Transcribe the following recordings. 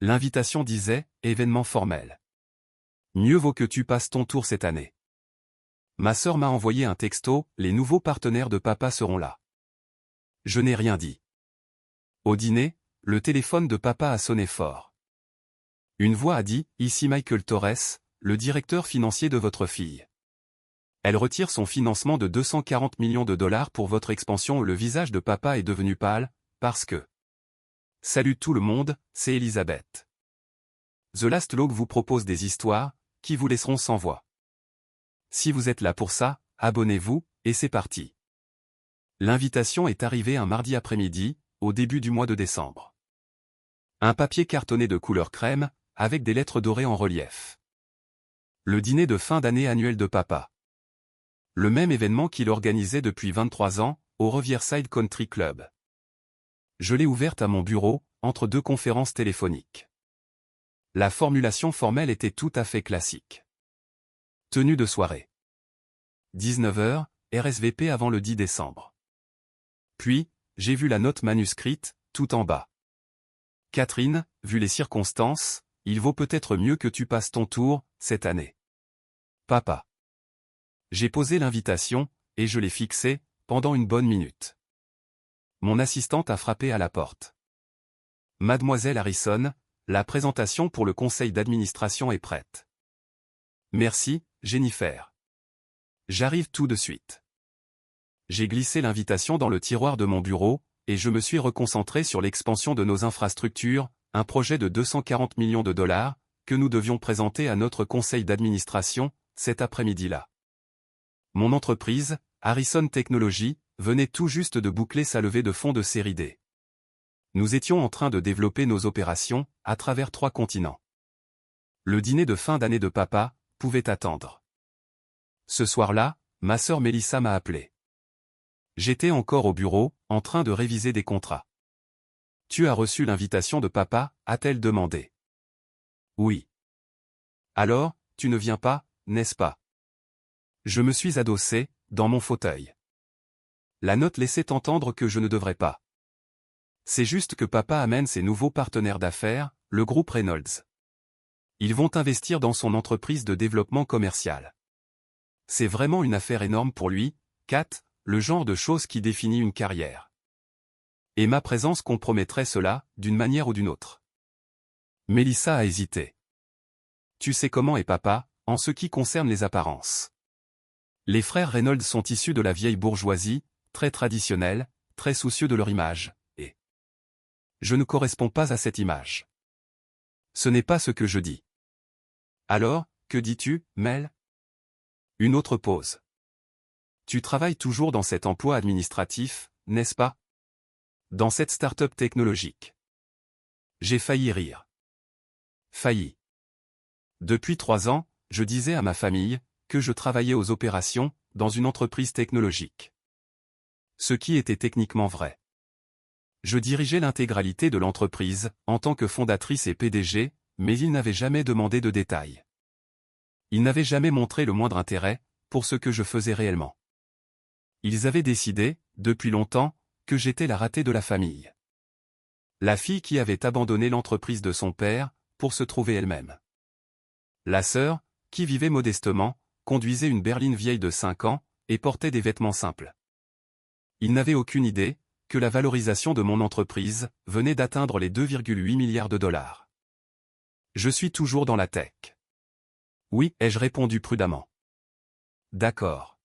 L'invitation disait « événement formel ». Mieux vaut que tu passes ton tour cette année. Ma sœur m'a envoyé un texto, les nouveaux partenaires de papa seront là. Je n'ai rien dit. Au dîner, le téléphone de papa a sonné fort. Une voix a dit, ici Michael Torres, le directeur financier de votre fille. Elle retire son financement de 240 millions de dollars pour votre expansion. Le visage de papa est devenu pâle, parce que... Salut tout le monde, c'est Elisabeth. The Last Log vous propose des histoires, qui vous laisseront sans voix. Si vous êtes là pour ça, abonnez-vous, et c'est parti. L'invitation est arrivée un mardi après-midi, au début du mois de décembre. Un papier cartonné de couleur crème, avec des lettres dorées en relief. Le dîner de fin d'année annuel de papa. Le même événement qu'il organisait depuis 23 ans, au Riverside Country Club. Je l'ai ouverte à mon bureau, entre deux conférences téléphoniques. La formulation formelle était tout à fait classique. Tenue de soirée. 19h, RSVP avant le 10 décembre. Puis, j'ai vu la note manuscrite, tout en bas. Catherine, vu les circonstances, il vaut peut-être mieux que tu passes ton tour, cette année. Papa. J'ai posé l'invitation, et je l'ai fixée, pendant une bonne minute. Mon assistante a frappé à la porte. Mademoiselle Harrison, la présentation pour le conseil d'administration est prête. Merci, Jennifer. J'arrive tout de suite. J'ai glissé l'invitation dans le tiroir de mon bureau, et je me suis reconcentré sur l'expansion de nos infrastructures, un projet de 240 millions de dollars, que nous devions présenter à notre conseil d'administration, cet après-midi-là. Mon entreprise, Harrison Technologies, venait tout juste de boucler sa levée de fonds de série D. Nous étions en train de développer nos opérations, à travers 3 continents. Le dîner de fin d'année de papa, pouvait attendre. Ce soir-là, ma sœur Mélissa m'a appelé. J'étais encore au bureau, en train de réviser des contrats. Tu as reçu l'invitation de papa, a-t-elle demandé. Oui. Alors, tu ne viens pas, n'est-ce pas? Je me suis adossé, dans mon fauteuil. La note laissait entendre que je ne devrais pas. C'est juste que papa amène ses nouveaux partenaires d'affaires, le groupe Reynolds. Ils vont investir dans son entreprise de développement commercial. C'est vraiment une affaire énorme pour lui, Kat, le genre de chose qui définit une carrière. Et ma présence compromettrait cela, d'une manière ou d'une autre. Mélissa a hésité. Tu sais comment est papa, en ce qui concerne les apparences. Les frères Reynolds sont issus de la vieille bourgeoisie, très traditionnelle, très soucieux de leur image, et... Je ne corresponds pas à cette image. Ce n'est pas ce que je dis. Alors, que dis-tu, Mel? Une autre pause. Tu travailles toujours dans cet emploi administratif, n'est-ce pas? Dans cette start-up technologique. J'ai failli rire. Failli. Depuis 3 ans, je disais à ma famille que je travaillais aux opérations, dans une entreprise technologique. Ce qui était techniquement vrai. Je dirigeais l'intégralité de l'entreprise, en tant que fondatrice et PDG, mais ils n'avaient jamais demandé de détails. Ils n'avaient jamais montré le moindre intérêt, pour ce que je faisais réellement. Ils avaient décidé, depuis longtemps, que j'étais la ratée de la famille. La fille qui avait abandonné l'entreprise de son père, pour se trouver elle-même. La sœur, qui vivait modestement, conduisait une berline vieille de 5 ans, et portait des vêtements simples. Ils n'avaient aucune idée, que la valorisation de mon entreprise, venait d'atteindre les 2,8 milliards de dollars. Je suis toujours dans la tech. Oui, ai-je répondu prudemment. D'accord.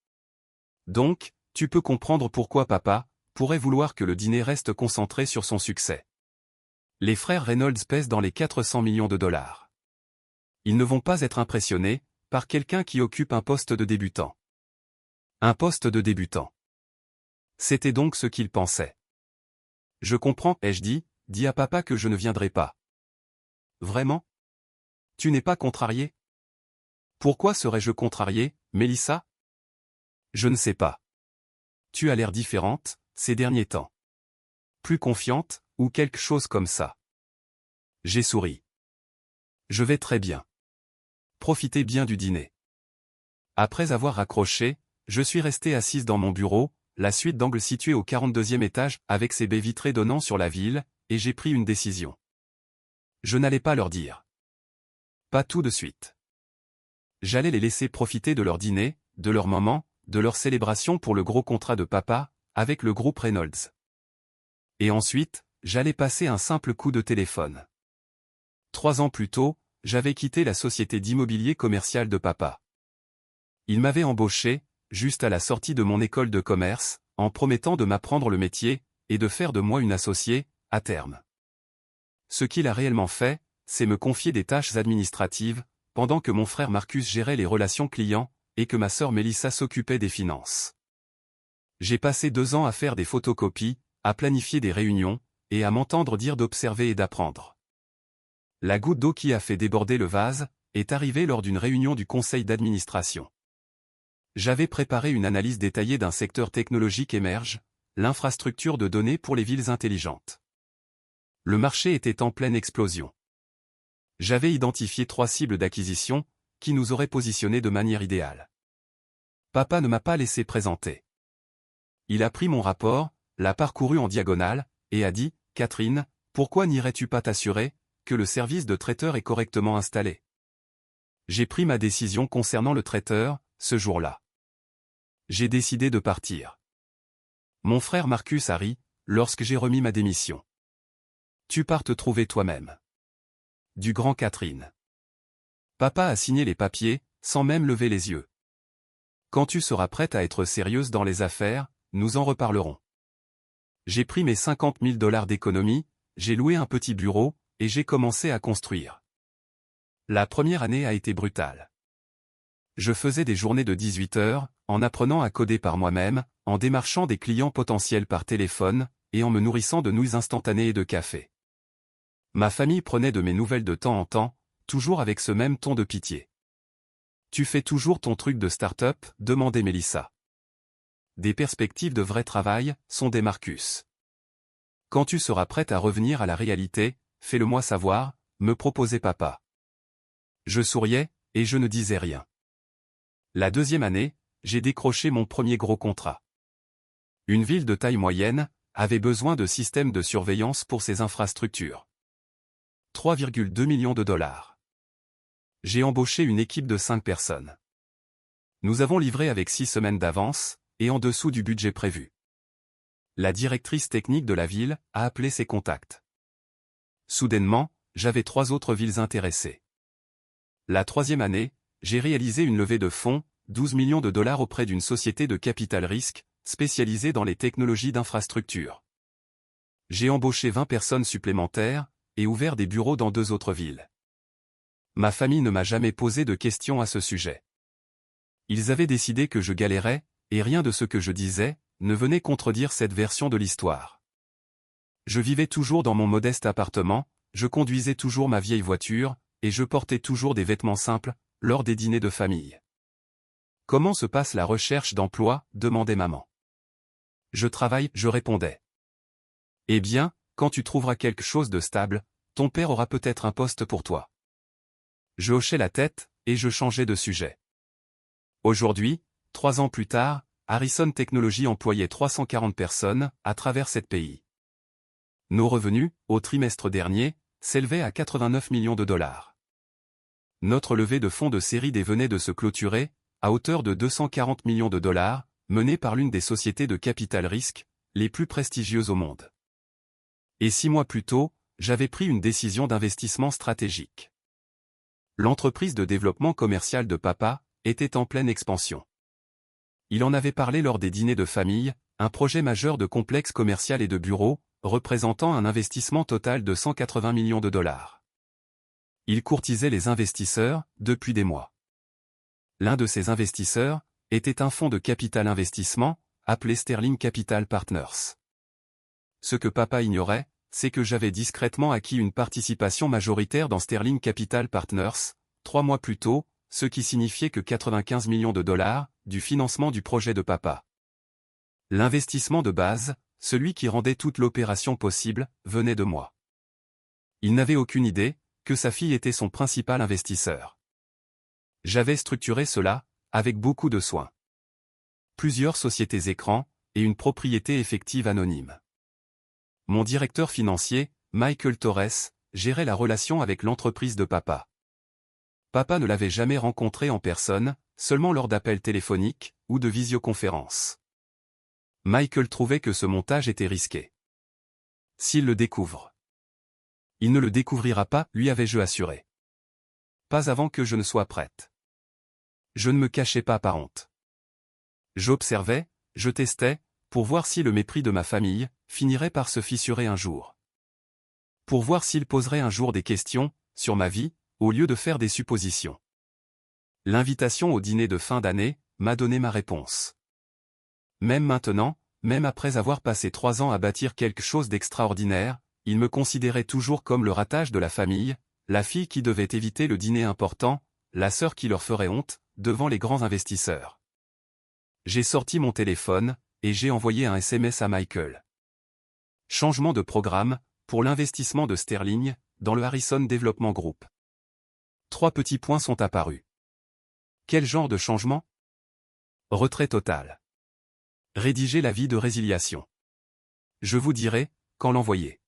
Donc, tu peux comprendre pourquoi papa pourrait vouloir que le dîner reste concentré sur son succès. Les frères Reynolds pèsent dans les 400 millions de dollars. Ils ne vont pas être impressionnés par quelqu'un qui occupe un poste de débutant. Un poste de débutant. C'était donc ce qu'ils pensaient. Je comprends, ai-je dit, dis à papa que je ne viendrai pas. Vraiment? Tu n'es pas contrarié? Pourquoi serais-je contrarié, Mélissa? Je ne sais pas. Tu as l'air différente, ces derniers temps. Plus confiante, ou quelque chose comme ça. J'ai souri. Je vais très bien. Profitez bien du dîner. Après avoir raccroché, je suis resté assise dans mon bureau, la suite d'angle située au 42e étage, avec ses baies vitrées donnant sur la ville, et j'ai pris une décision. Je n'allais pas leur dire. Pas tout de suite. J'allais les laisser profiter de leur dîner, de leur moment, de leur célébration pour le gros contrat de papa, avec le groupe Reynolds. Et ensuite, j'allais passer un simple coup de téléphone. 3 ans plus tôt, j'avais quitté la société d'immobilier commercial de papa. Il m'avait embauché, juste à la sortie de mon école de commerce, en promettant de m'apprendre le métier, et de faire de moi une associée, à terme. Ce qu'il a réellement fait, c'est me confier des tâches administratives, pendant que mon frère Marcus gérait les relations clients, et que ma sœur Mélissa s'occupait des finances. J'ai passé 2 ans à faire des photocopies, à planifier des réunions, et à m'entendre dire d'observer et d'apprendre. La goutte d'eau qui a fait déborder le vase, est arrivée lors d'une réunion du conseil d'administration. J'avais préparé une analyse détaillée d'un secteur technologique émerge, l'infrastructure de données pour les villes intelligentes. Le marché était en pleine explosion. J'avais identifié 3 cibles d'acquisition, qui nous auraient positionnés de manière idéale. Papa ne m'a pas laissé présenter. Il a pris mon rapport, l'a parcouru en diagonale, et a dit, « Catherine, pourquoi n'irais-tu pas t'assurer que le service de traiteur est correctement installé ?» J'ai pris ma décision concernant le traiteur, ce jour-là. J'ai décidé de partir. Mon frère Marcus a ri, lorsque j'ai remis ma démission. « Tu pars te trouver toi-même. » Du grand Catherine. Papa a signé les papiers, sans même lever les yeux. « Quand tu seras prête à être sérieuse dans les affaires, nous en reparlerons. » J'ai pris mes 50 000 $ d'économie, j'ai loué un petit bureau, et j'ai commencé à construire. La première année a été brutale. Je faisais des journées de 18 heures, en apprenant à coder par moi-même, en démarchant des clients potentiels par téléphone, et en me nourrissant de nouilles instantanées et de café. Ma famille prenait de mes nouvelles de temps en temps, toujours avec ce même ton de pitié. « Tu fais toujours ton truc de start-up ?» demandait Mélissa. « Des perspectives de vrai travail, sondait Marcus. Quand tu seras prête à revenir à la réalité, fais-le-moi savoir, me proposait papa. Je souriais, et je ne disais rien. La deuxième année, j'ai décroché mon premier gros contrat. Une ville de taille moyenne avait besoin de systèmes de surveillance pour ses infrastructures. 3,2 millions de $. J'ai embauché une équipe de 5 personnes. Nous avons livré avec 6 semaines d'avance, et en dessous du budget prévu. La directrice technique de la ville a appelé ses contacts. Soudainement, j'avais 3 autres villes intéressées. La troisième année, j'ai réalisé une levée de fonds, 12 millions de $ auprès d'une société de capital risque, spécialisée dans les technologies d'infrastructure. J'ai embauché 20 personnes supplémentaires, et ouvert des bureaux dans 2 autres villes. Ma famille ne m'a jamais posé de questions à ce sujet. Ils avaient décidé que je galérais, et rien de ce que je disais ne venait contredire cette version de l'histoire. Je vivais toujours dans mon modeste appartement, je conduisais toujours ma vieille voiture, et je portais toujours des vêtements simples, lors des dîners de famille. « Comment se passe la recherche d'emploi ?» demandait maman. « Je travaille », je répondais. « Eh bien, quand tu trouveras quelque chose de stable, ton père aura peut-être un poste pour toi. » Je hochais la tête, et je changeais de sujet. Aujourd'hui, 3 ans plus tard, Harrison Technologies employait 340 personnes, à travers 7 pays. Nos revenus, au trimestre dernier, s'élevaient à 89 millions de $. Notre levée de fonds de série D venait de se clôturer, à hauteur de 240 millions de $, menée par l'une des sociétés de capital risque, les plus prestigieuses au monde. Et 6 mois plus tôt, j'avais pris une décision d'investissement stratégique. L'entreprise de développement commercial de papa était en pleine expansion. Il en avait parlé lors des dîners de famille, un projet majeur de complexe commercial et de bureaux, représentant un investissement total de 180 millions de $. Il courtisait les investisseurs, depuis des mois. L'un de ces investisseurs était un fonds de capital investissement, appelé Sterling Capital Partners. Ce que papa ignorait, c'est que j'avais discrètement acquis une participation majoritaire dans Sterling Capital Partners, 3 mois plus tôt, ce qui signifiait que 95 millions de $, du financement du projet de papa. L'investissement de base, celui qui rendait toute l'opération possible, venait de moi. Il n'avait aucune idée que sa fille était son principal investisseur. J'avais structuré cela, avec beaucoup de soin. Plusieurs sociétés écrans, et une propriété effective anonyme. Mon directeur financier, Michael Torres, gérait la relation avec l'entreprise de papa. Papa ne l'avait jamais rencontré en personne, seulement lors d'appels téléphoniques ou de visioconférences. Michael trouvait que ce montage était risqué. S'il le découvre. Il ne le découvrira pas, lui avais-je assuré. Pas avant que je ne sois prête. Je ne me cachais pas par honte. J'observais, je testais, pour voir si le mépris de ma famille finirait par se fissurer un jour. Pour voir s'il poserait un jour des questions sur ma vie, au lieu de faire des suppositions. L'invitation au dîner de fin d'année m'a donné ma réponse. Même maintenant, même après avoir passé 3 ans à bâtir quelque chose d'extraordinaire, il me considérait toujours comme le ratage de la famille, la fille qui devait éviter le dîner important, la sœur qui leur ferait honte, devant les grands investisseurs. J'ai sorti mon téléphone, et j'ai envoyé un SMS à Michael. Changement de programme, pour l'investissement de Sterling, dans le Harrison Development Group. 3 petits points sont apparus. Quel genre de changement? Retrait total. Rédiger l'avis de résiliation. Je vous dirai, quand l'envoyer.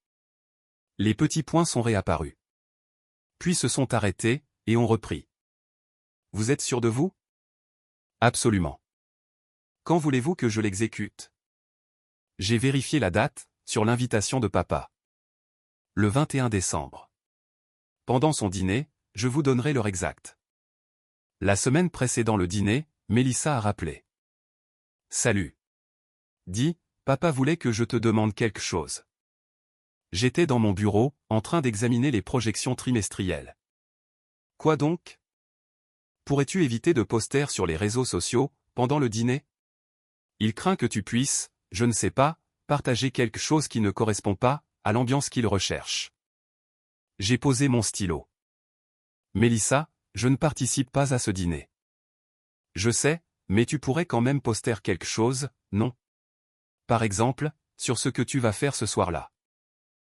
Les petits points sont réapparus. Puis se sont arrêtés, et ont repris. Vous êtes sûr de vous? Absolument. Quand voulez-vous que je l'exécute? J'ai vérifié la date, sur l'invitation de papa. Le 21 décembre. Pendant son dîner, je vous donnerai l'heure exacte. La semaine précédant le dîner, Mélissa a rappelé. Salut. Dis, papa voulait que je te demande quelque chose. J'étais dans mon bureau, en train d'examiner les projections trimestrielles. Quoi donc? Pourrais-tu éviter de poster sur les réseaux sociaux, pendant le dîner? Il craint que tu puisses, je ne sais pas, partager quelque chose qui ne correspond pas à l'ambiance qu'il recherche. J'ai posé mon stylo. Mélissa, je ne participe pas à ce dîner. Je sais, mais tu pourrais quand même poster quelque chose, non? Par exemple, sur ce que tu vas faire ce soir-là.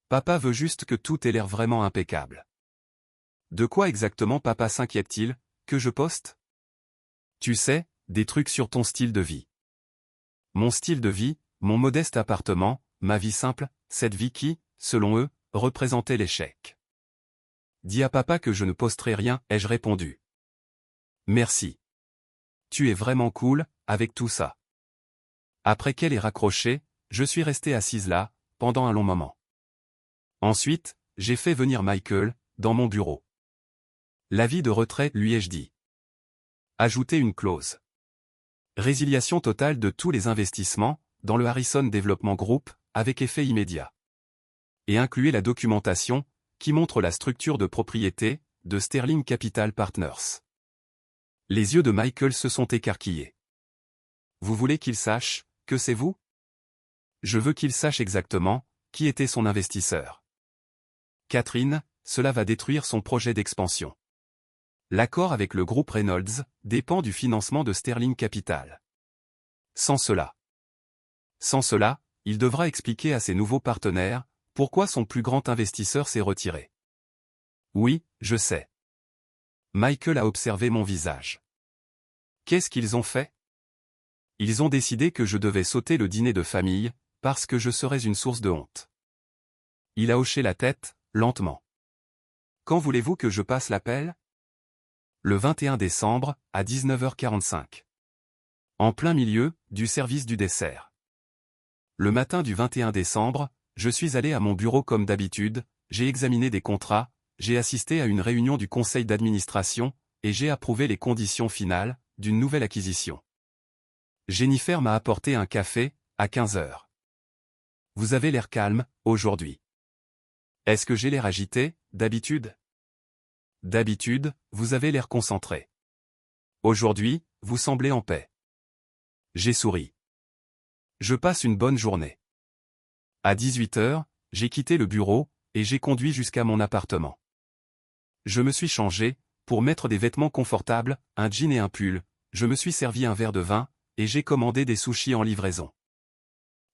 Papa veut juste que tout ait l'air vraiment impeccable. De quoi exactement papa s'inquiète-t-il, que je poste? Tu sais, des trucs sur ton style de vie. Mon style de vie, mon modeste appartement, ma vie simple, cette vie qui, selon eux, représentait l'échec. Dis à papa que je ne posterai rien, ai-je répondu. Merci. Tu es vraiment cool, avec tout ça. Après qu'elle ait raccroché, je suis resté assise là, pendant un long moment. Ensuite, j'ai fait venir Michael, dans mon bureau. L'avis de retrait, lui ai-je dit. Ajouter une clause. Résiliation totale de tous les investissements, dans le Harrison Development Group, avec effet immédiat. Et incluer la documentation, qui montre la structure de propriété, de Sterling Capital Partners. Les yeux de Michael se sont écarquillés. Vous voulez qu'il sache, que c'est vous? Je veux qu'il sache exactement, qui était son investisseur. Catherine, cela va détruire son projet d'expansion. L'accord avec le groupe Reynolds dépend du financement de Sterling Capital. Sans cela, il devra expliquer à ses nouveaux partenaires pourquoi son plus grand investisseur s'est retiré. Oui, je sais. Michael a observé mon visage. Qu'est-ce qu'ils ont fait? Ils ont décidé que je devais sauter le dîner de famille, parce que je serais une source de honte. Il a hoché la tête, lentement. Quand voulez-vous que je passe l'appel? Le 21 décembre, à 19h45. En plein milieu, du service du dessert. Le matin du 21 décembre, je suis allé à mon bureau comme d'habitude, j'ai examiné des contrats, j'ai assisté à une réunion du conseil d'administration, et j'ai approuvé les conditions finales d'une nouvelle acquisition. Jennifer m'a apporté un café, à 15h. Vous avez l'air calme, aujourd'hui. Est-ce que j'ai l'air agité, d'habitude? D'habitude, vous avez l'air concentré. Aujourd'hui, vous semblez en paix. J'ai souri. Je passe une bonne journée. À 18h, j'ai quitté le bureau, et j'ai conduit jusqu'à mon appartement. Je me suis changé, pour mettre des vêtements confortables, un jean et un pull, je me suis servi un verre de vin, et j'ai commandé des sushis en livraison.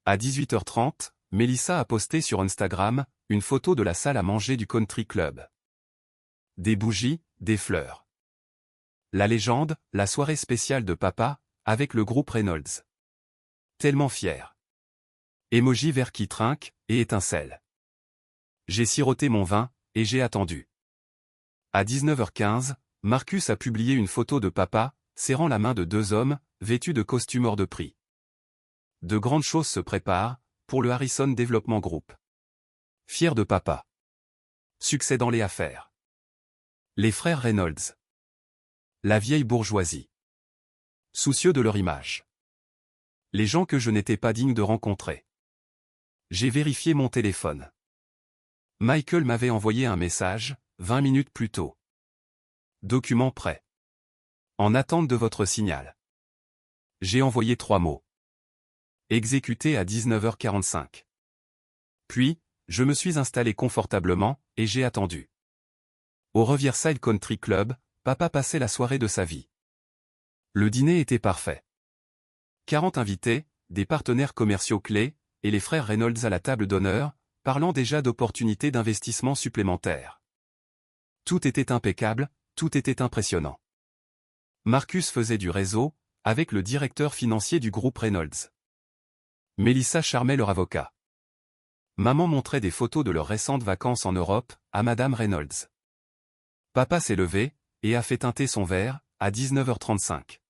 À 18h30, Mélissa a posté sur Instagram une photo de la salle à manger du country club. Des bougies, des fleurs. La légende, la soirée spéciale de papa, avec le groupe Reynolds. Tellement fier. Emoji vert qui trinque, et étincelle. J'ai siroté mon vin, et j'ai attendu. À 19h15, Marcus a publié une photo de papa, serrant la main de deux hommes, vêtus de costumes hors de prix. De grandes choses se préparent, pour le Harrison Development Group. Fier de papa. Succès dans les affaires. Les frères Reynolds. La vieille bourgeoisie. Soucieux de leur image. Les gens que je n'étais pas digne de rencontrer. J'ai vérifié mon téléphone. Michael m'avait envoyé un message, 20 minutes plus tôt. Document prêt. En attente de votre signal. J'ai envoyé 3 mots. Exécuté à 19h45. Puis, je me suis installé confortablement, et j'ai attendu. Au Riverside Country Club, papa passait la soirée de sa vie. Le dîner était parfait. 40 invités, des partenaires commerciaux clés, et les frères Reynolds à la table d'honneur, parlant déjà d'opportunités d'investissement supplémentaires. Tout était impeccable, tout était impressionnant. Marcus faisait du réseau, avec le directeur financier du groupe Reynolds. Melissa charmait leur avocat. Maman montrait des photos de leurs récentes vacances en Europe, à Madame Reynolds. Papa s'est levé, et a fait teinter son verre, à 19h35.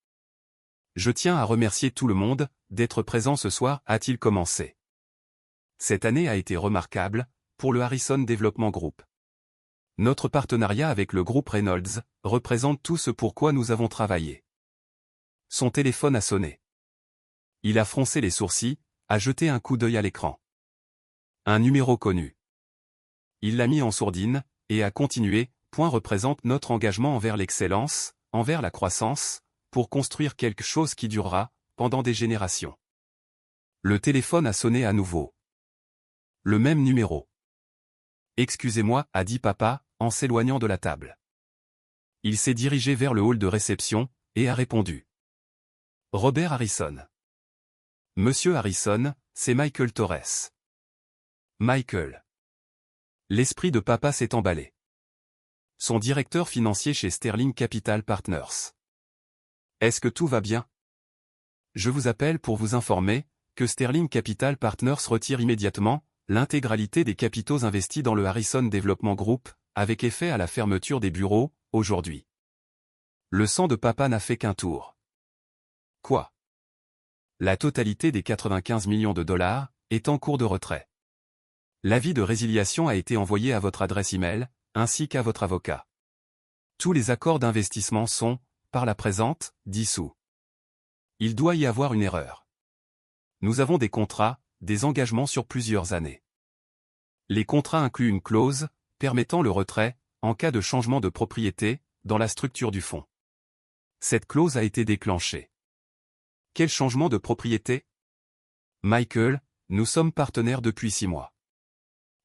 Je tiens à remercier tout le monde, d'être présent ce soir, a-t-il commencé. Cette année a été remarquable, pour le Harrison Development Group. Notre partenariat avec le groupe Reynolds, représente tout ce pourquoi nous avons travaillé. Son téléphone a sonné. Il a froncé les sourcils, a jeté un coup d'œil à l'écran. Un numéro connu. Il l'a mis en sourdine, et a continué, point représente notre engagement envers l'excellence, envers la croissance, pour construire quelque chose qui durera, pendant des générations. Le téléphone a sonné à nouveau. Le même numéro. Excusez-moi, a dit papa, en s'éloignant de la table. Il s'est dirigé vers le hall de réception, et a répondu. Robert Harrison. Monsieur Harrison, c'est Michael Torres. Michael. L'esprit de papa s'est emballé. Son directeur financier chez Sterling Capital Partners. Est-ce que tout va bien? Je vous appelle pour vous informer que Sterling Capital Partners retire immédiatement l'intégralité des capitaux investis dans le Harrison Development Group, avec effet à la fermeture des bureaux, aujourd'hui. Le sang de papa n'a fait qu'un tour. Quoi? La totalité des 95 millions de dollars est en cours de retrait. L'avis de résiliation a été envoyé à votre adresse email, ainsi qu'à votre avocat. Tous les accords d'investissement sont, par la présente, dissous. Il doit y avoir une erreur. Nous avons des contrats, des engagements sur plusieurs années. Les contrats incluent une clause, permettant le retrait, en cas de changement de propriété, dans la structure du fonds. Cette clause a été déclenchée. Quel changement de propriété? Michael, nous sommes partenaires depuis 6 mois.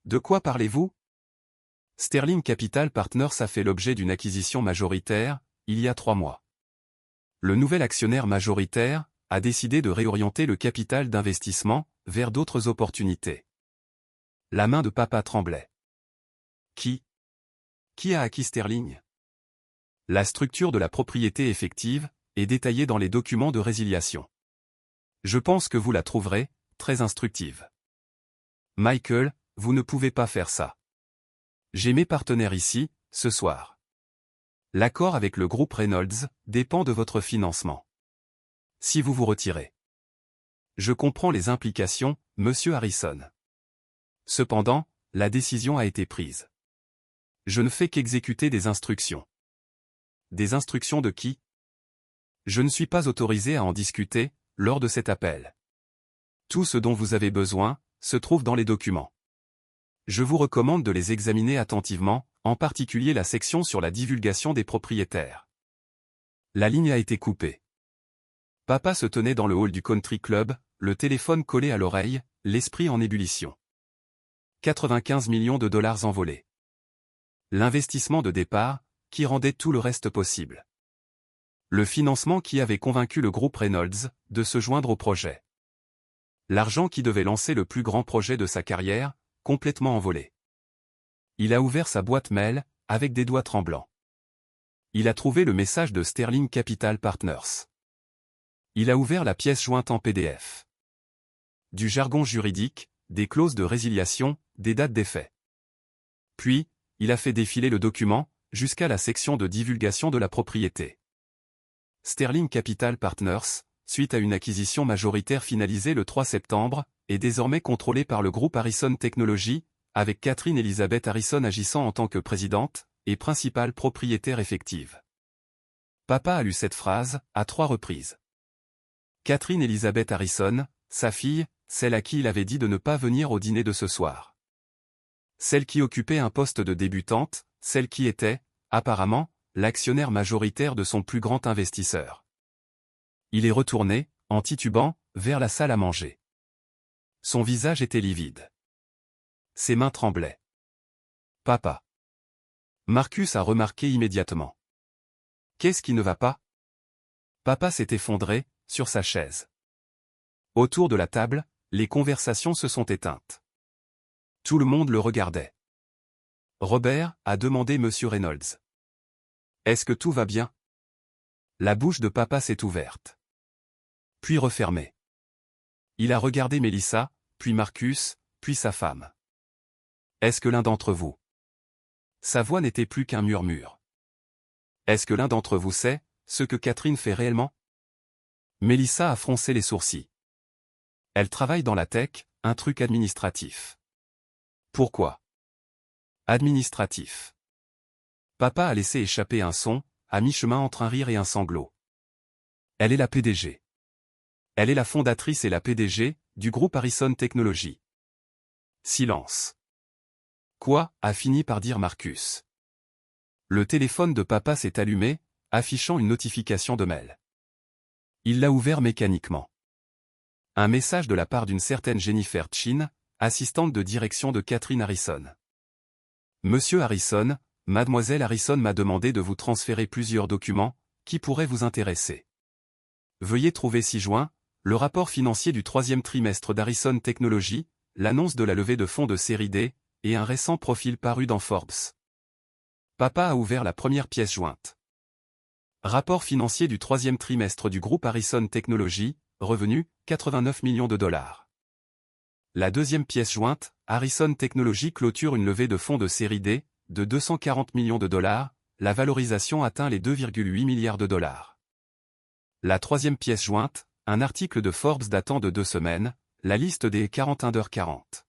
De quoi parlez-vous? Sterling Capital Partners a fait l'objet d'une acquisition majoritaire, il y a 3 mois. Le nouvel actionnaire majoritaire a décidé de réorienter le capital d'investissement vers d'autres opportunités. La main de papa tremblait. Qui a acquis Sterling? La structure de la propriété effective est détaillée dans les documents de résiliation. Je pense que vous la trouverez très instructive. Michael, vous ne pouvez pas faire ça. J'ai mes partenaires ici, ce soir. L'accord avec le groupe Reynolds dépend de votre financement. Si vous vous retirez. Je comprends les implications, monsieur Harrison. Cependant, la décision a été prise. Je ne fais qu'exécuter des instructions. Des instructions de qui? Je ne suis pas autorisé à en discuter, lors de cet appel. Tout ce dont vous avez besoin, se trouve dans les documents. Je vous recommande de les examiner attentivement, en particulier la section sur la divulgation des propriétaires. La ligne a été coupée. Papa se tenait dans le hall du country club, le téléphone collé à l'oreille, l'esprit en ébullition. 95 millions de dollars envolés. L'investissement de départ, qui rendait tout le reste possible. Le financement qui avait convaincu le groupe Reynolds de se joindre au projet. L'argent qui devait lancer le plus grand projet de sa carrière, complètement envolé. Il a ouvert sa boîte mail, avec des doigts tremblants. Il a trouvé le message de Sterling Capital Partners. Il a ouvert la pièce jointe en PDF. Du jargon juridique, des clauses de résiliation, des dates d'effet. Puis, il a fait défiler le document, jusqu'à la section de divulgation de la propriété. Sterling Capital Partners, suite à une acquisition majoritaire finalisée le 3 septembre, est désormais contrôlée par le groupe Harrison Technologies, avec Catherine Elizabeth Harrison agissant en tant que présidente et principale propriétaire effective. Papa a lu cette phrase à 3 reprises. Catherine Elizabeth Harrison, sa fille, celle à qui il avait dit de ne pas venir au dîner de ce soir. Celle qui occupait un poste de débutante, celle qui était, apparemment, l'actionnaire majoritaire de son plus grand investisseur. Il est retourné, en titubant, vers la salle à manger. Son visage était livide. Ses mains tremblaient. Papa. Marcus a remarqué immédiatement. Qu'est-ce qui ne va pas? Papa s'est effondré, sur sa chaise. Autour de la table, les conversations se sont éteintes. Tout le monde le regardait. Robert a demandé Monsieur Reynolds. Est-ce que tout va bien? La bouche de papa s'est ouverte. Puis refermée. Il a regardé Mélissa, puis Marcus, puis sa femme. Est-ce que l'un d'entre vous? Sa voix n'était plus qu'un murmure. Est-ce que l'un d'entre vous sait ce que Catherine fait réellement? Mélissa a froncé les sourcils. Elle travaille dans la tech, un truc administratif. Pourquoi? Administratif. Papa a laissé échapper un son, à mi-chemin entre un rire et un sanglot. Elle est la PDG. Elle est la fondatrice et la PDG, du groupe Harrison Technologies. Silence. Quoi, a fini par dire Marcus. Le téléphone de papa s'est allumé, affichant une notification de mail. Il l'a ouvert mécaniquement. Un message de la part d'une certaine Jennifer Chin, assistante de direction de Catherine Harrison. Monsieur Harrison, Mademoiselle Harrison m'a demandé de vous transférer plusieurs documents, qui pourraient vous intéresser. Veuillez trouver ci-joint, le rapport financier du 3e trimestre d'Harrison Technologies, l'annonce de la levée de fonds de série D, et un récent profil paru dans Forbes. Papa a ouvert la première pièce jointe. Rapport financier du 3e trimestre du groupe Harrison Technologies, revenu, 89 millions de dollars. La deuxième pièce jointe, Harrison Technologies clôture une levée de fonds de série D, de 240 millions de dollars, la valorisation atteint les 2,8 milliards de dollars. La troisième pièce jointe, un article de Forbes datant de 2 semaines, la liste des 40 Under 40.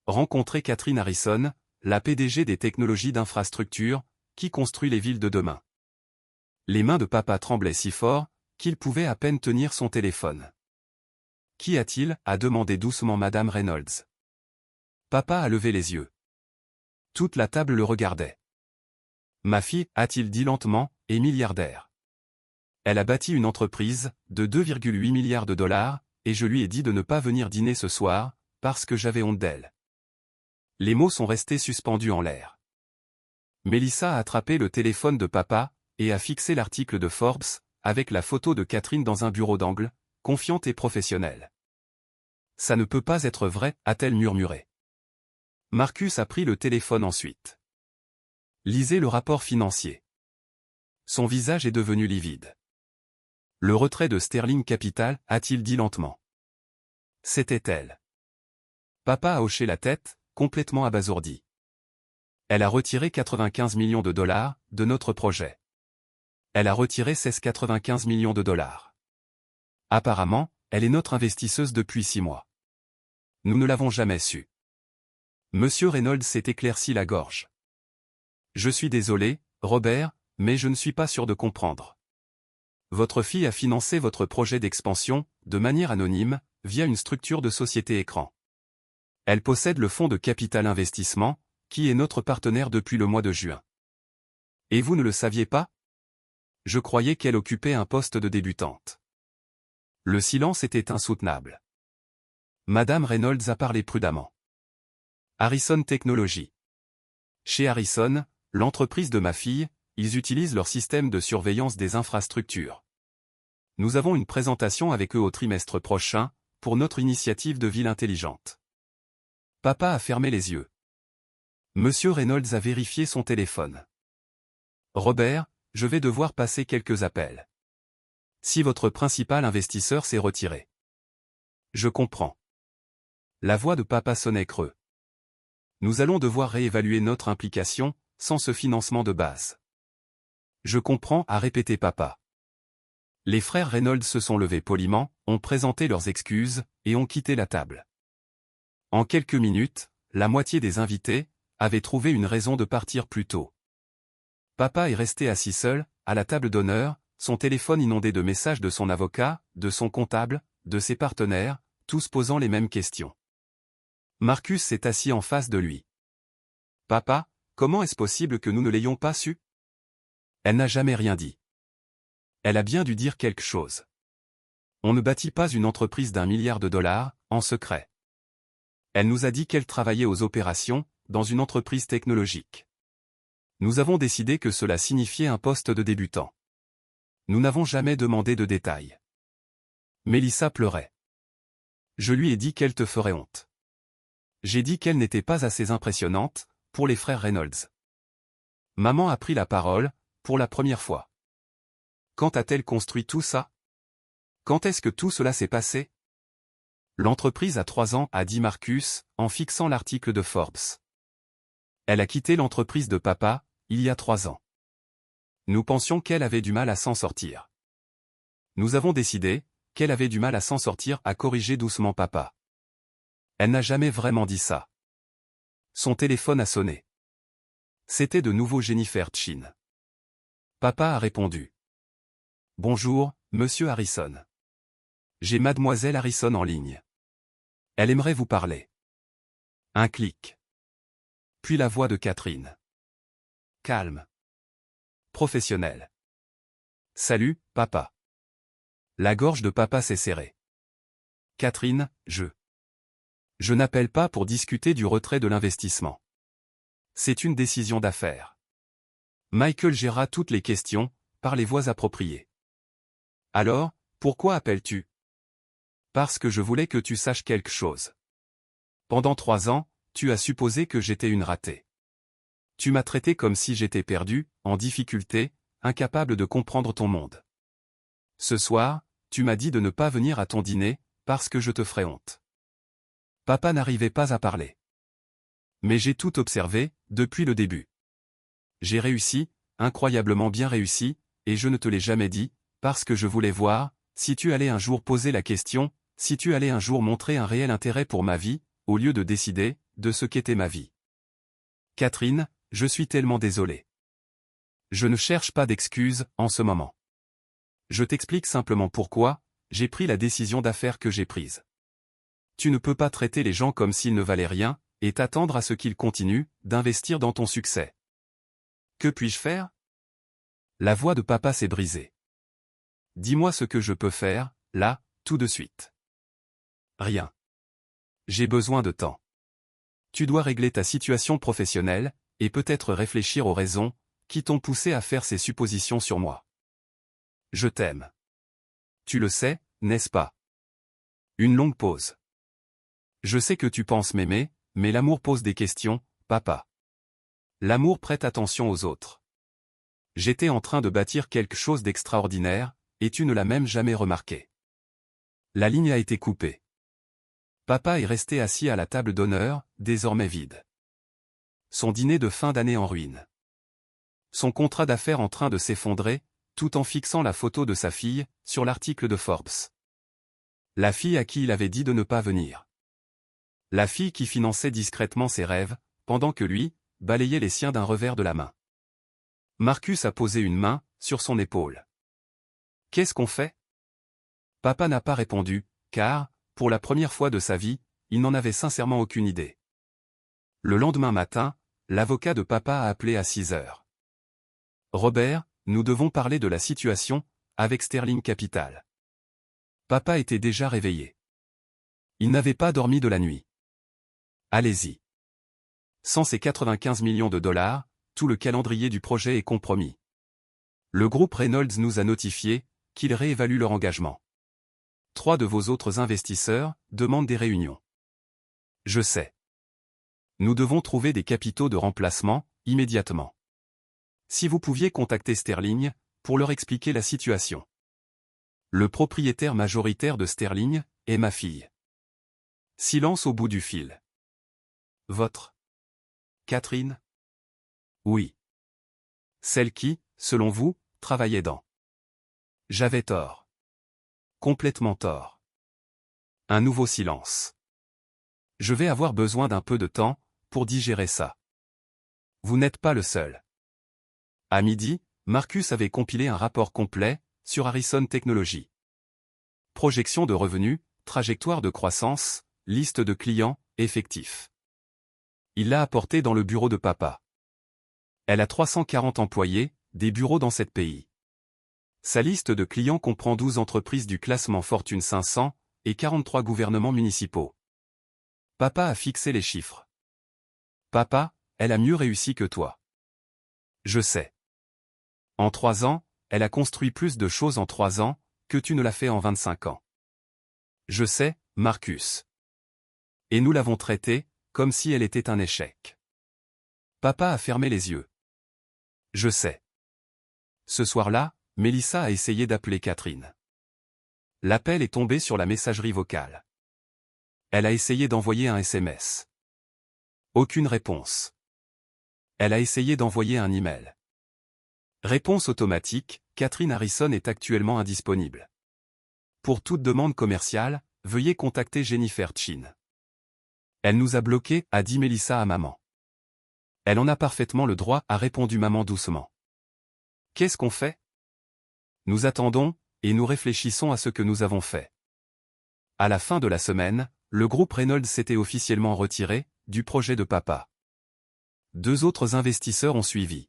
Rencontrer Catherine Harrison, la PDG des technologies d'infrastructure, qui construit les villes de demain. Les mains de papa tremblaient si fort, qu'il pouvait à peine tenir son téléphone. Qui a-t-il? A demandé doucement Madame Reynolds. Papa a levé les yeux. Toute la table le regardait. Ma fille, a-t-il dit lentement, est milliardaire. Elle a bâti une entreprise, de 2,8 milliards de dollars, et je lui ai dit de ne pas venir dîner ce soir, parce que j'avais honte d'elle. Les mots sont restés suspendus en l'air. Mélissa a attrapé le téléphone de papa, et a fixé l'article de Forbes, avec la photo de Catherine dans un bureau d'angle, confiante et professionnelle. Ça ne peut pas être vrai, a-t-elle murmuré. Marcus a pris le téléphone ensuite. Lisez le rapport financier. Son visage est devenu livide. Le retrait de Sterling Capital, a-t-il dit lentement. C'était elle. Papa a hoché la tête, complètement abasourdi. Elle a retiré 95 millions de dollars de notre projet. Elle a retiré 95 millions de dollars. Apparemment, elle est notre investisseuse depuis 6 mois. Nous ne l'avons jamais su. Monsieur Reynolds s'est éclairci la gorge. Je suis désolé, Robert, mais je ne suis pas sûr de comprendre. Votre fille a financé votre projet d'expansion, de manière anonyme, via une structure de société écran. Elle possède le fonds de capital investissement, qui est notre partenaire depuis le mois de juin. Et vous ne le saviez pas? Je croyais qu'elle occupait un poste de débutante. Le silence était insoutenable. Madame Reynolds a parlé prudemment. Harrison Technologies. Chez Harrison, l'entreprise de ma fille, ils utilisent leur système de surveillance des infrastructures. Nous avons une présentation avec eux au trimestre prochain, pour notre initiative de ville intelligente. Papa a fermé les yeux. Monsieur Reynolds a vérifié son téléphone. Robert, je vais devoir passer quelques appels. Si votre principal investisseur s'est retiré. Je comprends. La voix de papa sonnait creux. Nous allons devoir réévaluer notre implication, sans ce financement de base. Je comprends, a répété papa. Les frères Reynolds se sont levés poliment, ont présenté leurs excuses, et ont quitté la table. En quelques minutes, la moitié des invités avaient trouvé une raison de partir plus tôt. Papa est resté assis seul, à la table d'honneur, son téléphone inondé de messages de son avocat, de son comptable, de ses partenaires, tous posant les mêmes questions. Marcus s'est assis en face de lui. « Papa, comment est-ce possible que nous ne l'ayons pas su ?» Elle n'a jamais rien dit. Elle a bien dû dire quelque chose. On ne bâtit pas une entreprise d'1 milliard de dollars, en secret. Elle nous a dit qu'elle travaillait aux opérations, dans une entreprise technologique. Nous avons décidé que cela signifiait un poste de débutant. Nous n'avons jamais demandé de détails. Mélissa pleurait. Je lui ai dit qu'elle te ferait honte. J'ai dit qu'elle n'était pas assez impressionnante, pour les frères Reynolds. Maman a pris la parole, pour la première fois. Quand a-t-elle construit tout ça? Quand est-ce que tout cela s'est passé? L'entreprise a 3 ans, a dit Marcus, en fixant l'article de Forbes. Elle a quitté l'entreprise de papa, il y a 3 ans. Nous pensions qu'elle avait du mal à s'en sortir. Nous avons décidé qu'elle avait du mal à s'en sortir, a corrigé doucement papa. Elle n'a jamais vraiment dit ça. Son téléphone a sonné. C'était de nouveau Jennifer Chin. Papa a répondu. Bonjour, monsieur Harrison. J'ai mademoiselle Harrison en ligne. Elle aimerait vous parler. Un clic. Puis la voix de Catherine. Calme. Professionnel. Salut, papa. La gorge de papa s'est serrée. Catherine, Je n'appelle pas pour discuter du retrait de l'investissement. C'est une décision d'affaires. Michael gérera toutes les questions, par les voies appropriées. Alors, pourquoi appelles-tu? Parce que je voulais que tu saches quelque chose. Pendant 3 ans, tu as supposé que j'étais une ratée. Tu m'as traité comme si j'étais perdu, en difficulté, incapable de comprendre ton monde. Ce soir, tu m'as dit de ne pas venir à ton dîner, parce que je te ferais honte. Papa n'arrivait pas à parler. Mais j'ai tout observé, depuis le début. J'ai réussi, incroyablement bien réussi, et je ne te l'ai jamais dit, parce que je voulais voir, si tu allais un jour poser la question, si tu allais un jour montrer un réel intérêt pour ma vie, au lieu de décider, de ce qu'était ma vie. Catherine, je suis tellement désolé. Je ne cherche pas d'excuses, en ce moment. Je t'explique simplement pourquoi, j'ai pris la décision d'affaires que j'ai prise. Tu ne peux pas traiter les gens comme s'ils ne valaient rien, et t'attendre à ce qu'ils continuent d'investir dans ton succès. Que puis-je faire? La voix de papa s'est brisée. Dis-moi ce que je peux faire, là, tout de suite. Rien. J'ai besoin de temps. Tu dois régler ta situation professionnelle, et peut-être réfléchir aux raisons qui t'ont poussé à faire ces suppositions sur moi. Je t'aime. Tu le sais, n'est-ce pas? Une longue pause. Je sais que tu penses m'aimer, mais l'amour pose des questions, papa. L'amour prête attention aux autres. J'étais en train de bâtir quelque chose d'extraordinaire, et tu ne l'as même jamais remarqué. La ligne a été coupée. Papa est resté assis à la table d'honneur, désormais vide. Son dîner de fin d'année en ruine. Son contrat d'affaires en train de s'effondrer, tout en fixant la photo de sa fille, sur l'article de Forbes. La fille à qui il avait dit de ne pas venir. La fille qui finançait discrètement ses rêves, pendant que lui, balayait les siens d'un revers de la main. Marcus a posé une main, sur son épaule. Qu'est-ce qu'on fait? Papa n'a pas répondu, car, pour la première fois de sa vie, il n'en avait sincèrement aucune idée. Le lendemain matin, l'avocat de papa a appelé à 6 heures. Robert, nous devons parler de la situation, avec Sterling Capital. Papa était déjà réveillé. Il n'avait pas dormi de la nuit. Allez-y. Sans ces 95 millions de dollars, tout le calendrier du projet est compromis. Le groupe Reynolds nous a notifié qu'ils réévaluent leur engagement. 3 de vos autres investisseurs demandent des réunions. Je sais. Nous devons trouver des capitaux de remplacement, immédiatement. Si vous pouviez contacter Sterling, pour leur expliquer la situation. Le propriétaire majoritaire de Sterling est ma fille. Silence au bout du fil. Votre. Catherine? Oui. Celle qui, selon vous, travaillait dans. J'avais tort. Complètement tort. Un nouveau silence. Je vais avoir besoin d'un peu de temps pour digérer ça. Vous n'êtes pas le seul. À midi, Marcus avait compilé un rapport complet sur Harrison Technologies. Projection de revenus, trajectoire de croissance, liste de clients, effectifs. Il l'a apporté dans le bureau de papa. Elle a 340 employés, des bureaux dans 7 pays. Sa liste de clients comprend 12 entreprises du classement Fortune 500 et 43 gouvernements municipaux. Papa a fixé les chiffres. Papa, elle a mieux réussi que toi. Je sais. En 3 ans, elle a construit plus de choses en 3 ans que tu ne l'as fait en 25 ans. Je sais, Marcus. Et nous l'avons traitée comme si elle était un échec. Papa a fermé les yeux. Je sais. Ce soir-là, Mélissa a essayé d'appeler Catherine. L'appel est tombé sur la messagerie vocale. Elle a essayé d'envoyer un SMS. Aucune réponse. Elle a essayé d'envoyer un email. Réponse automatique, Catherine Harrison est actuellement indisponible. Pour toute demande commerciale, veuillez contacter Jennifer Chin. Elle nous a bloqués, a dit Mélissa à maman. Elle en a parfaitement le droit, a répondu maman doucement. Qu'est-ce qu'on fait? Nous attendons, et nous réfléchissons à ce que nous avons fait. À la fin de la semaine, le groupe Reynolds s'était officiellement retiré du projet de papa. 2 autres investisseurs ont suivi.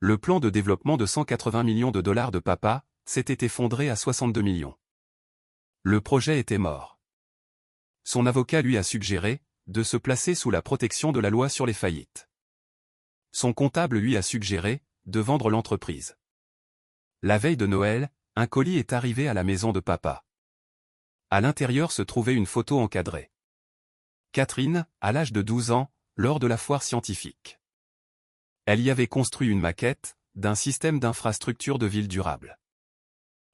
Le plan de développement de 180 millions de dollars de papa s'était effondré à 62 millions. Le projet était mort. Son avocat lui a suggéré de se placer sous la protection de la loi sur les faillites. Son comptable lui a suggéré de vendre l'entreprise. La veille de Noël, un colis est arrivé à la maison de papa. À l'intérieur se trouvait une photo encadrée. Catherine, à l'âge de 12 ans, lors de la foire scientifique. Elle y avait construit une maquette d'un système d'infrastructure de ville durable.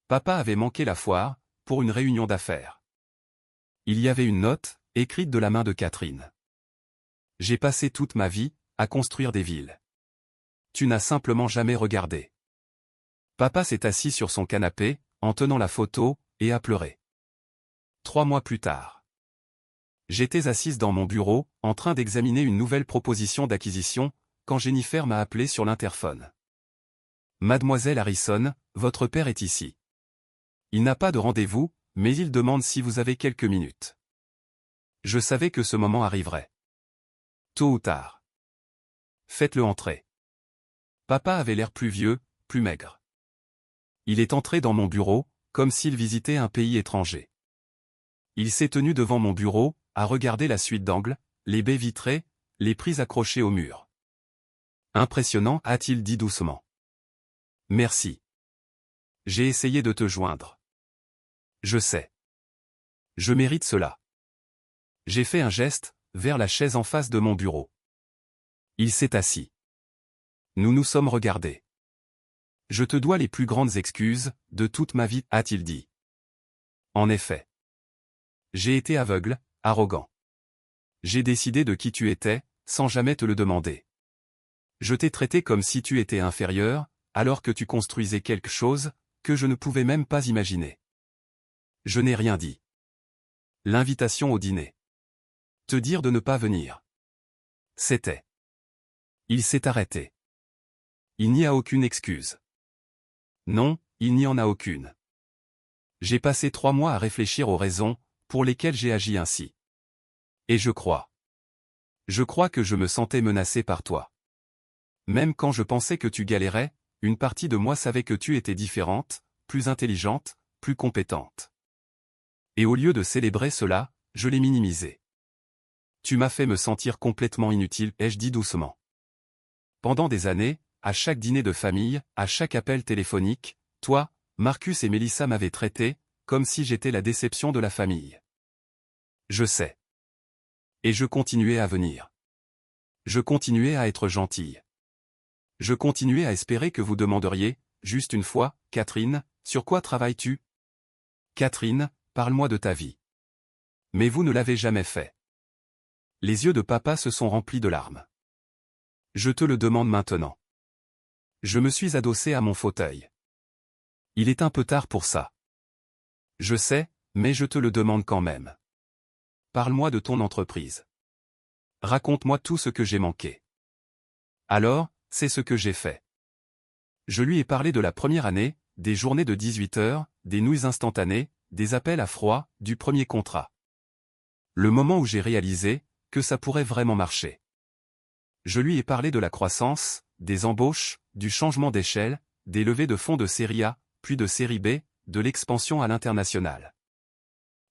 Papa avait manqué la foire pour une réunion d'affaires. Il y avait une note, écrite de la main de Catherine. J'ai passé toute ma vie à construire des villes. Tu n'as simplement jamais regardé. Papa s'est assis sur son canapé, en tenant la photo, et a pleuré. 3 mois plus tard. J'étais assise dans mon bureau, en train d'examiner une nouvelle proposition d'acquisition, quand Jennifer m'a appelé sur l'interphone. Mademoiselle Harrison, votre père est ici. Il n'a pas de rendez-vous, mais il demande si vous avez quelques minutes. Je savais que ce moment arriverait. Tôt ou tard. Faites-le entrer. Papa avait l'air plus vieux, plus maigre. Il est entré dans mon bureau, comme s'il visitait un pays étranger. Il s'est tenu devant mon bureau, à regarder la suite d'angles, les baies vitrées, les prises accrochées au mur. Impressionnant, a-t-il dit doucement. Merci. J'ai essayé de te joindre. Je sais. Je mérite cela. J'ai fait un geste, vers la chaise en face de mon bureau. Il s'est assis. Nous nous sommes regardés. Je te dois les plus grandes excuses, de toute ma vie, a-t-il dit. En effet. J'ai été aveugle, arrogant. J'ai décidé de qui tu étais, sans jamais te le demander. Je t'ai traité comme si tu étais inférieur, alors que tu construisais quelque chose, que je ne pouvais même pas imaginer. Je n'ai rien dit. L'invitation au dîner. Te dire de ne pas venir. C'était. Il s'est arrêté. Il n'y a aucune excuse. Non, il n'y en a aucune. J'ai passé 3 mois à réfléchir aux raisons pour lesquelles j'ai agi ainsi. Et je crois. Je crois que je me sentais menacé par toi. Même quand je pensais que tu galérais, une partie de moi savait que tu étais différente, plus intelligente, plus compétente. Et au lieu de célébrer cela, je l'ai minimisé. Tu m'as fait me sentir complètement inutile, ai-je dit doucement. Pendant des années, à chaque dîner de famille, à chaque appel téléphonique, toi, Marcus et Mélissa m'avaient traité, comme si j'étais la déception de la famille. Je sais. Et je continuais à venir. Je continuais à être gentille. Je continuais à espérer que vous demanderiez, juste une fois, Catherine, sur quoi travailles-tu? Catherine, parle-moi de ta vie. Mais vous ne l'avez jamais fait. Les yeux de papa se sont remplis de larmes. Je te le demande maintenant. Je me suis adossé à mon fauteuil. Il est un peu tard pour ça. Je sais, mais je te le demande quand même. Parle-moi de ton entreprise. Raconte-moi tout ce que j'ai manqué. Alors, c'est ce que j'ai fait. Je lui ai parlé de la première année, des journées de 18 heures, des nouilles instantanées, des appels à froid, du premier contrat. Le moment où j'ai réalisé que ça pourrait vraiment marcher. Je lui ai parlé de la croissance, des embauches, du changement d'échelle, des levées de fonds de série A, puis de série B, de l'expansion à l'international.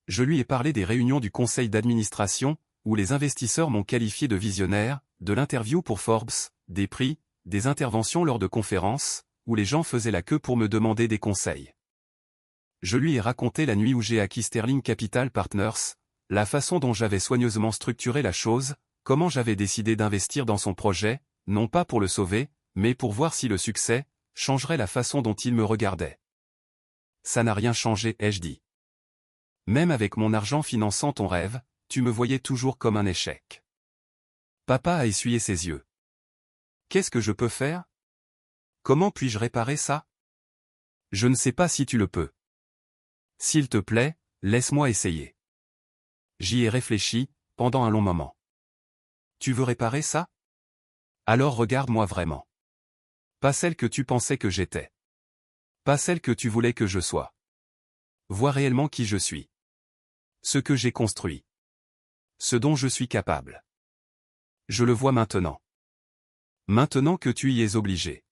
Je lui ai parlé des réunions du conseil d'administration, où les investisseurs m'ont qualifié de visionnaire, de l'interview pour Forbes, des prix, des interventions lors de conférences, où les gens faisaient la queue pour me demander des conseils. Je lui ai raconté la nuit où j'ai acquis Sterling Capital Partners, la façon dont j'avais soigneusement structuré la chose, comment j'avais décidé d'investir dans son projet, non pas pour le sauver, mais pour voir si le succès changerait la façon dont il me regardait. Ça n'a rien changé, ai-je dit. Même avec mon argent finançant ton rêve, tu me voyais toujours comme un échec. Papa a essuyé ses yeux. Qu'est-ce que je peux faire? Comment puis-je réparer ça? Je ne sais pas si tu le peux. S'il te plaît, laisse-moi essayer. J'y ai réfléchi, pendant un long moment. Tu veux réparer ça? Alors regarde-moi vraiment. Pas celle que tu pensais que j'étais. Pas celle que tu voulais que je sois. Vois réellement qui je suis. Ce que j'ai construit. Ce dont je suis capable. Je le vois maintenant. Maintenant que tu y es obligé.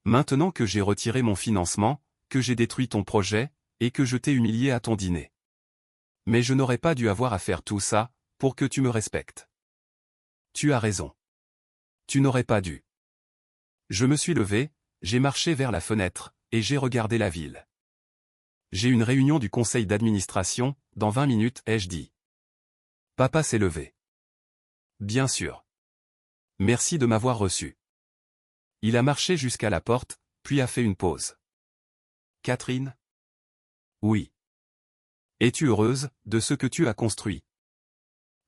Maintenant que j'ai retiré mon financement, que j'ai détruit ton projet, et que je t'ai humilié à ton dîner. Mais je n'aurais pas dû avoir à faire tout ça, pour que tu me respectes. Tu as raison. Tu n'aurais pas dû. Je me suis levé, j'ai marché vers la fenêtre, et j'ai regardé la ville. J'ai une réunion du conseil d'administration, dans 20 minutes, ai-je dit. Papa s'est levé. Bien sûr. Merci de m'avoir reçu. Il a marché jusqu'à la porte, puis a fait une pause. Catherine? Oui. Es-tu heureuse de ce que tu as construit?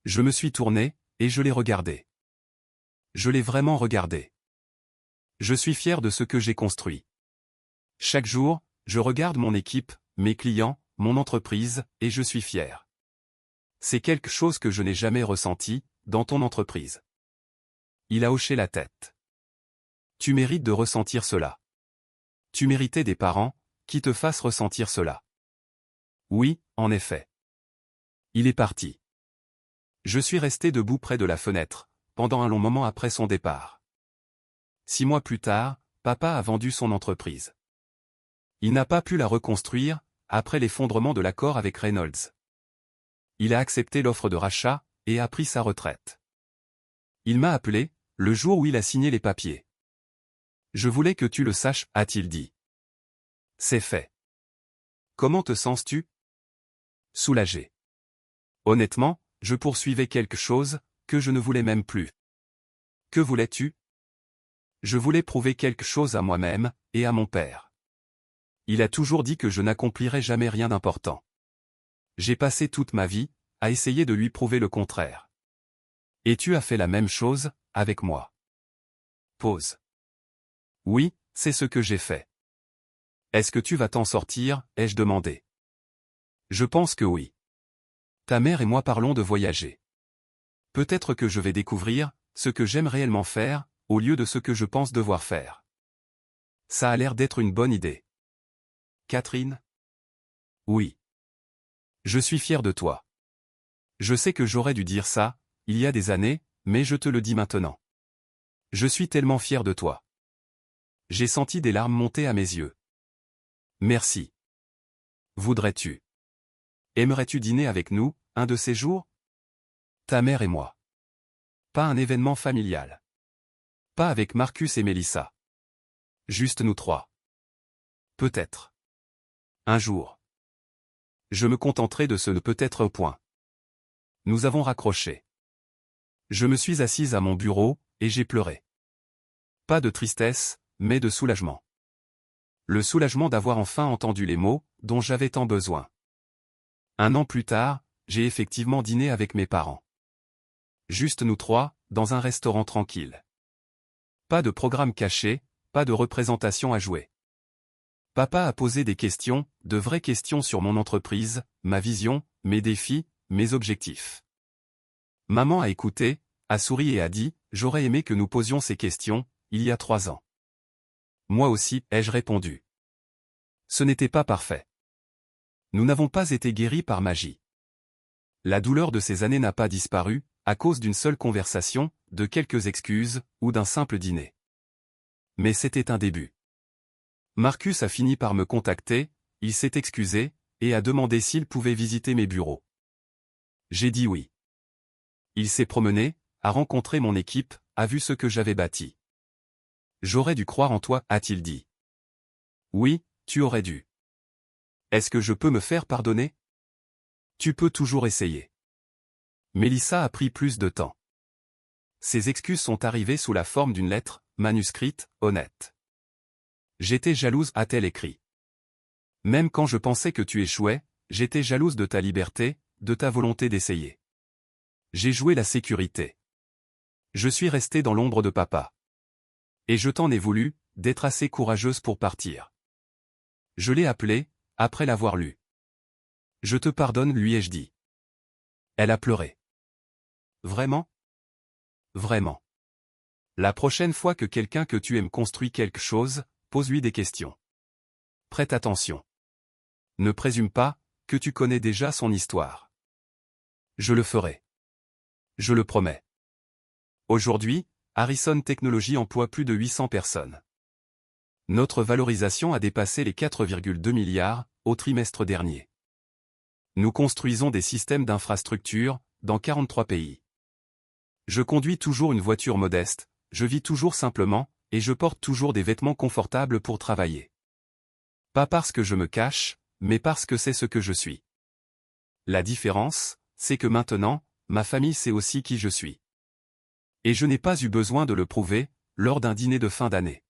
Je me suis tourné, et je l'ai regardé. Je l'ai vraiment regardé. Je suis fier de ce que j'ai construit. Chaque jour, je regarde mon équipe, mes clients, mon entreprise, et je suis fier. C'est quelque chose que je n'ai jamais ressenti, dans ton entreprise. Il a hoché la tête. Tu mérites de ressentir cela. Tu méritais des parents, qui te fassent ressentir cela. Oui, en effet. Il est parti. Je suis resté debout près de la fenêtre, pendant un long moment après son départ. 6 mois plus tard, papa a vendu son entreprise. Il n'a pas pu la reconstruire, après l'effondrement de l'accord avec Reynolds. Il a accepté l'offre de rachat, et a pris sa retraite. Il m'a appelé, le jour où il a signé les papiers. Je voulais que tu le saches, a-t-il dit. C'est fait. Comment te sens-tu? Soulagé. Honnêtement, je poursuivais quelque chose, que je ne voulais même plus. Que voulais-tu? Je voulais prouver quelque chose à moi-même, et à mon père. Il a toujours dit que je n'accomplirais jamais rien d'important. J'ai passé toute ma vie, à essayer de lui prouver le contraire. Et tu as fait la même chose, avec moi. Pause. Oui, c'est ce que j'ai fait. Est-ce que tu vas t'en sortir, ai-je demandé. Je pense que oui. Ta mère et moi parlons de voyager. Peut-être que je vais découvrir ce que j'aime réellement faire, au lieu de ce que je pense devoir faire. Ça a l'air d'être une bonne idée. Catherine? Oui. Je suis fier de toi. Je sais que j'aurais dû dire ça, il y a des années, mais je te le dis maintenant. Je suis tellement fier de toi. J'ai senti des larmes monter à mes yeux. Merci. Voudrais-tu? Aimerais-tu dîner avec nous, un de ces jours? Ta mère et moi. Pas un événement familial. Pas avec Marcus et Mélissa. Juste nous trois. Peut-être. Un jour. Je me contenterai de ce ne peut-être point. Nous avons raccroché. Je me suis assise à mon bureau, et j'ai pleuré. Pas de tristesse, mais de soulagement. Le soulagement d'avoir enfin entendu les mots, dont j'avais tant besoin. 1 an plus tard, j'ai effectivement dîné avec mes parents. Juste nous trois, dans un restaurant tranquille. Pas de programme caché, pas de représentation à jouer. Papa a posé des questions, de vraies questions sur mon entreprise, ma vision, mes défis, mes objectifs. Maman a écouté, a souri et a dit, j'aurais aimé que nous posions ces questions, il y a 3 ans. Moi aussi, ai-je répondu. Ce n'était pas parfait. Nous n'avons pas été guéris par magie. La douleur de ces années n'a pas disparu, à cause d'une seule conversation, de quelques excuses, ou d'un simple dîner. Mais c'était un début. Marcus a fini par me contacter, il s'est excusé, et a demandé s'il pouvait visiter mes bureaux. J'ai dit oui. Il s'est promené, a rencontré mon équipe, a vu ce que j'avais bâti. J'aurais dû croire en toi, a-t-il dit. Oui, tu aurais dû. Est-ce que je peux me faire pardonner? Tu peux toujours essayer. Mélissa a pris plus de temps. Ses excuses sont arrivées sous la forme d'une lettre, manuscrite, honnête. J'étais jalouse, a-t-elle écrit. Même quand je pensais que tu échouais, j'étais jalouse de ta liberté, de ta volonté d'essayer. J'ai joué la sécurité. Je suis restée dans l'ombre de papa. Et je t'en ai voulu, d'être assez courageuse pour partir. Je l'ai appelée, après l'avoir lu. Je te pardonne, lui ai-je dit. Elle a pleuré. Vraiment? Vraiment. La prochaine fois que quelqu'un que tu aimes construit quelque chose, pose-lui des questions. Prête attention. Ne présume pas que tu connais déjà son histoire. Je le ferai. Je le promets. Aujourd'hui, Harrison Technologies emploie plus de 800 personnes. Notre valorisation a dépassé les 4,2 milliards au trimestre dernier. Nous construisons des systèmes d'infrastructure dans 43 pays. Je conduis toujours une voiture modeste, je vis toujours simplement, et je porte toujours des vêtements confortables pour travailler. Pas parce que je me cache, mais parce que c'est ce que je suis. La différence, c'est que maintenant, ma famille sait aussi qui je suis. Et je n'ai pas eu besoin de le prouver, lors d'un dîner de fin d'année.